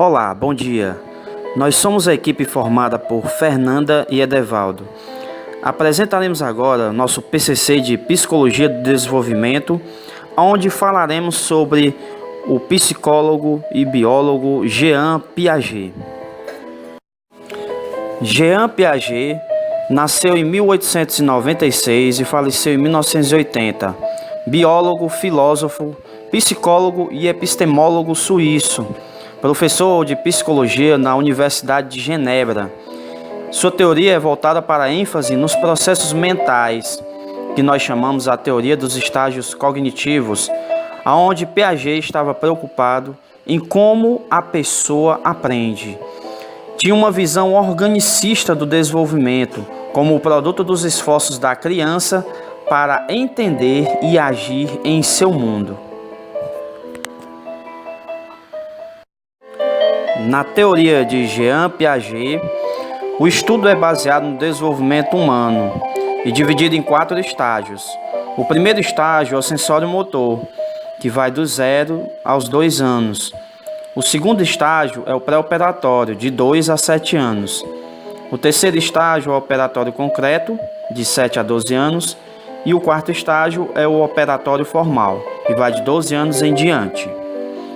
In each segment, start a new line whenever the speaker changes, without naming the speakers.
Olá, bom dia. Nós somos a equipe formada por Fernanda e Edevaldo. Apresentaremos agora nosso PCC de Psicologia do Desenvolvimento, onde falaremos sobre o psicólogo e biólogo Jean Piaget. Jean Piaget nasceu em 1896 e faleceu em 1980. Biólogo, filósofo, psicólogo e epistemólogo suíço. Professor de psicologia na Universidade de Genebra. Sua teoria é voltada para a ênfase nos processos mentais, que nós chamamos a teoria dos estágios cognitivos, aonde Piaget estava preocupado em como a pessoa aprende. Tinha uma visão organicista do desenvolvimento, como o produto dos esforços da criança para entender e agir em seu mundo. Na teoria de Jean Piaget, o estudo é baseado no desenvolvimento humano e dividido em 4 estágios. O primeiro estágio é o sensório-motor, que vai do 0 aos 2 anos. O segundo estágio é o pré-operatório, de 2 a 7 anos. O terceiro estágio é o operatório concreto, de 7 a 12 anos. E o quarto estágio é o operatório formal, que vai de 12 anos em diante.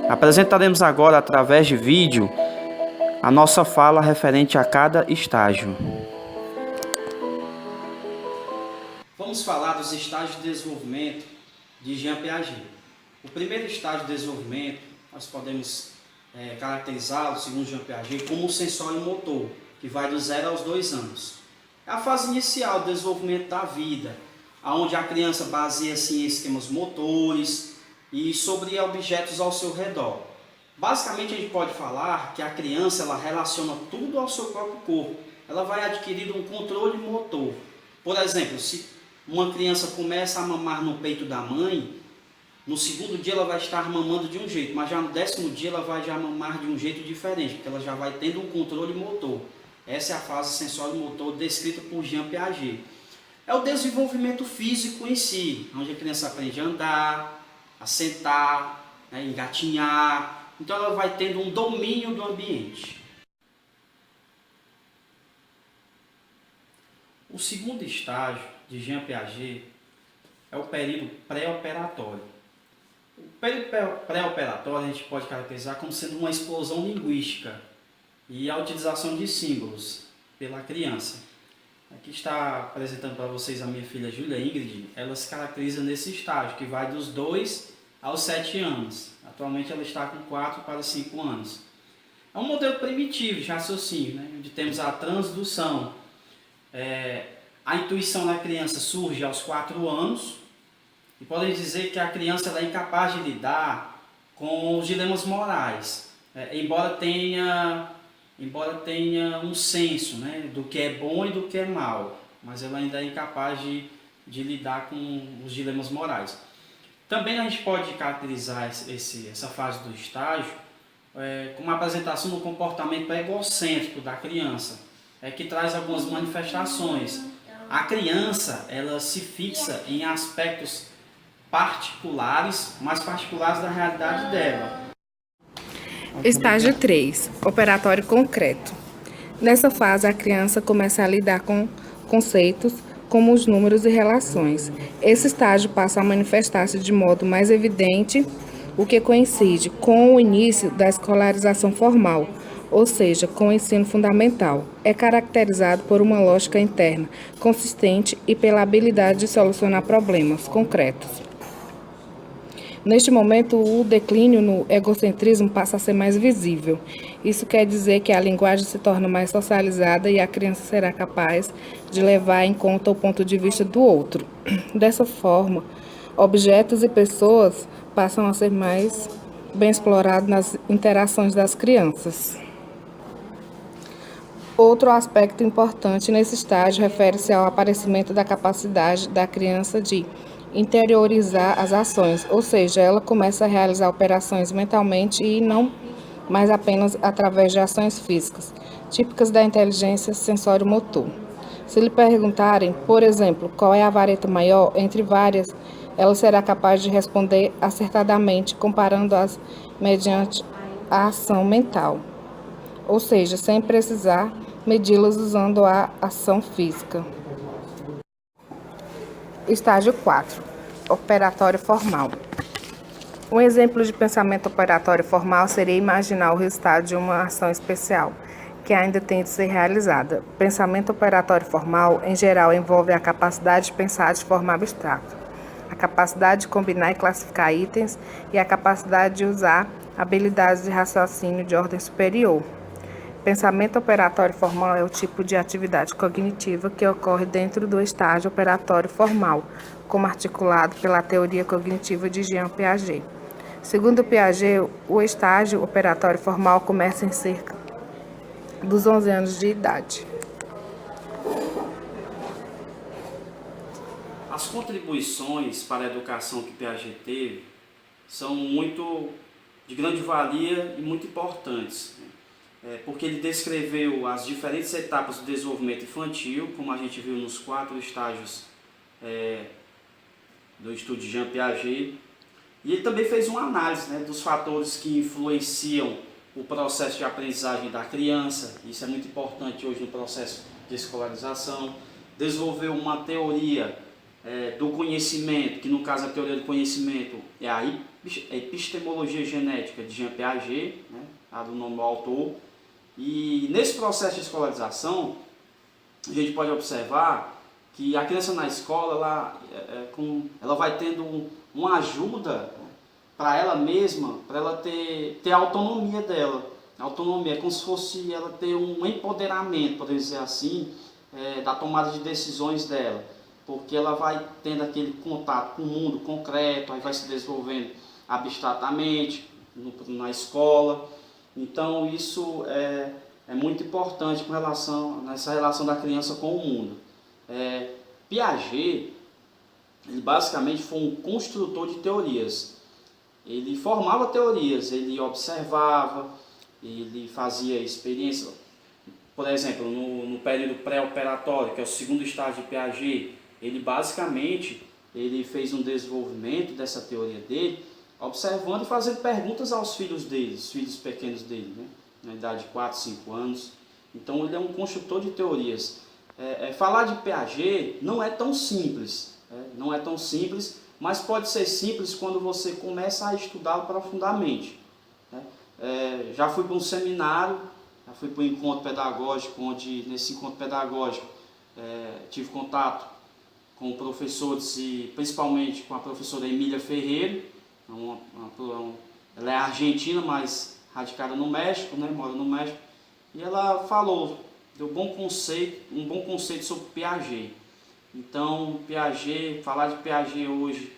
Apresentaremos agora, através de vídeo, a nossa fala referente a cada estágio. Vamos falar dos estágios de desenvolvimento de Jean Piaget. O primeiro estágio de desenvolvimento, nós podemos caracterizá-lo, segundo Jean Piaget, como o sensório-motor, que vai do 0 aos 2 anos. É a fase inicial do desenvolvimento da vida, onde a criança baseia-se em esquemas motores e sobre objetos ao seu redor. Basicamente, a gente pode falar que a criança ela relaciona tudo ao seu próprio corpo. Ela vai adquirindo um controle motor. Por exemplo, se uma criança começa a mamar no peito da mãe, no segundo dia ela vai estar mamando de um jeito, mas já no 10º dia ela vai já mamar de um jeito diferente, porque ela já vai tendo um controle motor. Essa é a fase sensório-motor descrita por Jean Piaget. É o desenvolvimento físico em si, onde a criança aprende a andar, a sentar, engatinhar. Então ela vai tendo um domínio do ambiente. O segundo estágio de Jean Piaget é o período pré-operatório. O período pré-operatório a gente pode caracterizar como sendo uma explosão linguística e a utilização de símbolos pela criança. Aqui está apresentando para vocês a minha filha Júlia Ingrid. Ela se caracteriza nesse estágio, que vai dos 2 aos 7 anos. Atualmente ela está com 4 para 5 anos. É um modelo primitivo de raciocínio, onde temos a transdução. A intuição da criança surge aos 4 anos. E podem dizer que a criança ela é incapaz de lidar com os dilemas morais. Embora tenha um senso do que é bom e do que é mal, mas ela ainda é incapaz de lidar com os dilemas morais. Também a gente pode caracterizar essa fase do estágio como uma apresentação do comportamento egocêntrico da criança, que traz algumas manifestações. A criança ela se fixa em aspectos particulares, mais particulares da realidade dela.
Estágio 3, operatório concreto. Nessa fase, a criança começa a lidar com conceitos como os números e relações. Esse estágio passa a manifestar-se de modo mais evidente, o que coincide com o início da escolarização formal, ou seja, com o ensino fundamental. É caracterizado por uma lógica interna consistente e pela habilidade de solucionar problemas concretos. Neste momento, o declínio no egocentrismo passa a ser mais visível. Isso quer dizer que a linguagem se torna mais socializada e a criança será capaz de levar em conta o ponto de vista do outro. Dessa forma, objetos e pessoas passam a ser mais bem explorados nas interações das crianças. Outro aspecto importante nesse estágio refere-se ao aparecimento da capacidade da criança de interiorizar as ações, ou seja, ela começa a realizar operações mentalmente e não mais apenas através de ações físicas, típicas da inteligência sensório-motor. Se lhe perguntarem, por exemplo, qual é a vareta maior entre várias, ela será capaz de responder acertadamente, comparando-as mediante a ação mental. ou seja, sem precisar medi-las usando a ação física. Estágio 4. Operatório formal. Um exemplo de pensamento operatório formal seria imaginar o resultado de uma ação especial, que ainda tem de ser realizada. Pensamento operatório formal, em geral, envolve a capacidade de pensar de forma abstrata, a capacidade de combinar e classificar itens e a capacidade de usar habilidades de raciocínio de ordem superior. Pensamento operatório formal é o tipo de atividade cognitiva que ocorre dentro do estágio operatório formal, como articulado pela teoria cognitiva de Jean Piaget. Segundo Piaget, o estágio operatório formal começa em cerca dos 11 anos de idade.
As contribuições para a educação que Piaget teve são muito de grande valia e muito importantes, porque ele descreveu as diferentes etapas do desenvolvimento infantil, como a gente viu nos 4 estágios do estudo de Jean Piaget, e ele também fez uma análise dos fatores que influenciam o processo de aprendizagem da criança. Isso é muito importante hoje no processo de escolarização. Desenvolveu uma teoria do conhecimento, que no caso a teoria do conhecimento é a epistemologia genética de Jean Piaget, do nome do autor. E nesse processo de escolarização, a gente pode observar que a criança na escola ela vai tendo uma ajuda para ela mesma, para ela ter a autonomia dela. A autonomia é como se fosse ela ter um empoderamento, podemos dizer assim, da tomada de decisões dela, porque ela vai tendo aquele contato com o mundo concreto, aí vai se desenvolvendo abstratamente na escola. Então isso é muito importante com relação nessa relação da criança com o mundo. Piaget, ele basicamente foi um construtor de teorias. Ele formava teorias, ele observava, ele fazia experiência. Por exemplo, no período pré-operatório, que é o segundo estágio de Piaget, ele basicamente fez um desenvolvimento dessa teoria dele, observando e fazendo perguntas aos filhos dele, os filhos pequenos dele, na idade de 4, 5 anos. Então ele é um construtor de teorias. Falar de Piaget não é tão simples, mas pode ser simples quando você começa a estudá-lo profundamente. Já fui para um seminário, já fui para um encontro pedagógico, onde nesse encontro pedagógico tive contato com professores e principalmente com a professora Emília Ferreira. Ela é argentina, mas radicada no México, mora no México, e ela deu um bom conceito sobre Piaget. Então, falar de Piaget hoje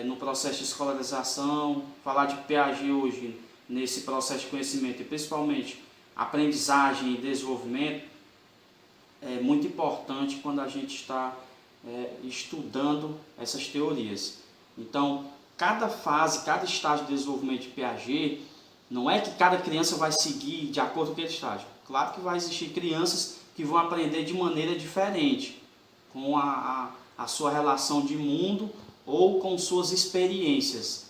no processo de escolarização, falar de Piaget hoje nesse processo de conhecimento e principalmente aprendizagem e desenvolvimento é muito importante quando a gente está estudando essas teorias. Então, cada fase, cada estágio de desenvolvimento de Piaget, não é que cada criança vai seguir de acordo com aquele estágio. Claro que vai existir crianças que vão aprender de maneira diferente, com a sua relação de mundo ou com suas experiências.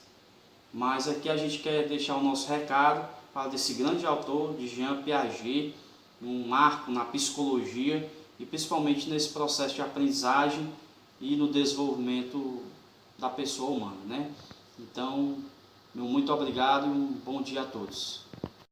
Mas aqui a gente quer deixar o nosso recado para desse grande autor, de Jean Piaget, um marco na psicologia e principalmente nesse processo de aprendizagem e no desenvolvimento da pessoa humana, Então, meu muito obrigado e um bom dia a todos.